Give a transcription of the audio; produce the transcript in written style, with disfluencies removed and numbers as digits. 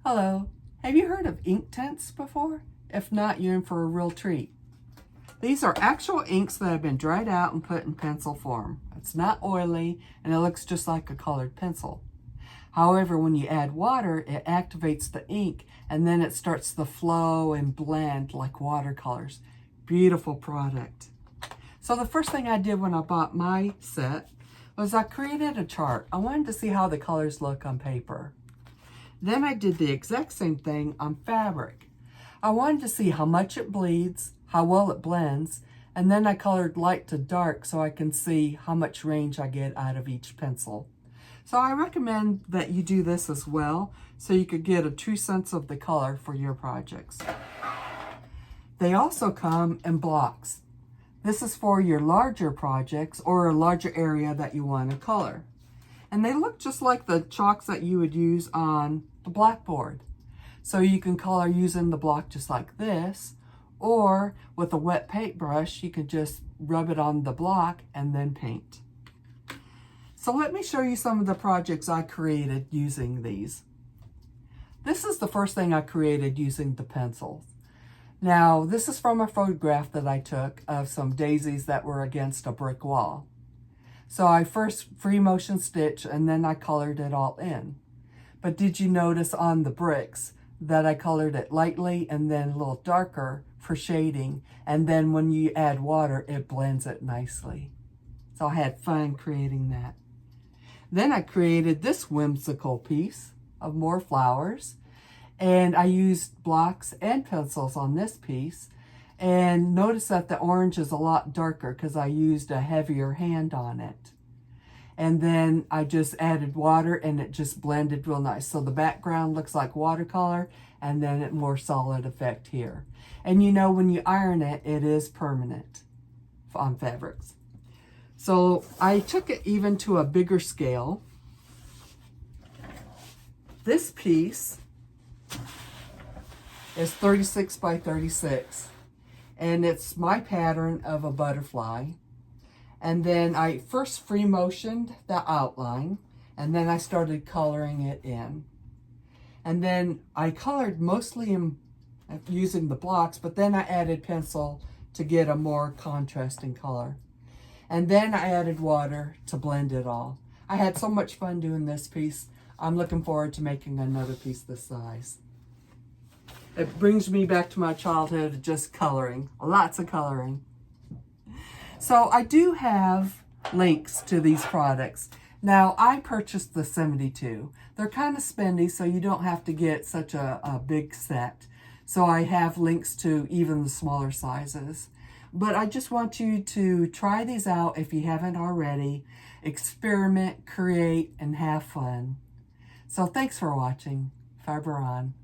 Hello, have you heard of Inktense before? If not, you're in for a real treat. These are actual inks that have been dried out and put in pencil form. It's not oily and it looks just like a colored pencil. However, when you add water, it activates the ink and then it starts to flow and blend like watercolors. Beautiful product. So the first thing I did when I bought my set was I created a chart. I wanted to see how the colors look on paper. Then I did the exact same thing on fabric. I wanted to see how much it bleeds, how well it blends, and then I colored light to dark so I can see how much range I get out of each pencil. So I recommend that you do this as well so you could get a true sense of the color for your projects. They also come in blocks. This is for your larger projects or a larger area that you want to color. And they look just like the chalks that you would use on the blackboard. So you can color using the block just like this, or with a wet paintbrush, you can just rub it on the block and then paint. So let me show you some of the projects I created using these. This is the first thing I created using the pencils. Now, this is from a photograph that I took of some daisies that were against a brick wall. So I first free motion stitch and then I colored it all in. But did you notice on the bricks that I colored it lightly and then a little darker for shading, and then when you add water it blends it nicely. So I had fun creating that. Then I created this whimsical piece of more flowers, and I used blocks and pencils on this piece. And notice that the orange is a lot darker because I used a heavier hand on it. And then I just added water and it just blended real nice. So the background looks like watercolor and then a more solid effect here. And you know, when you iron it, it is permanent on fabrics. So I took it even to a bigger scale. This piece is 36 by 36. And it's my pattern of a butterfly. And then I first free motioned the outline, and then I started coloring it in. And then I colored mostly using the blocks, but then I added pencil to get a more contrasting color. And then I added water to blend it all. I had so much fun doing this piece. I'm looking forward to making another piece this size. It brings me back to my childhood, just coloring, lots of coloring. So I do have links to these products. Now, I purchased the 72. They're kind of spendy, so you don't have to get such a big set. So I have links to even the smaller sizes. But I just want you to try these out if you haven't already. Experiment, create, and have fun. So thanks for watching. Fiber on.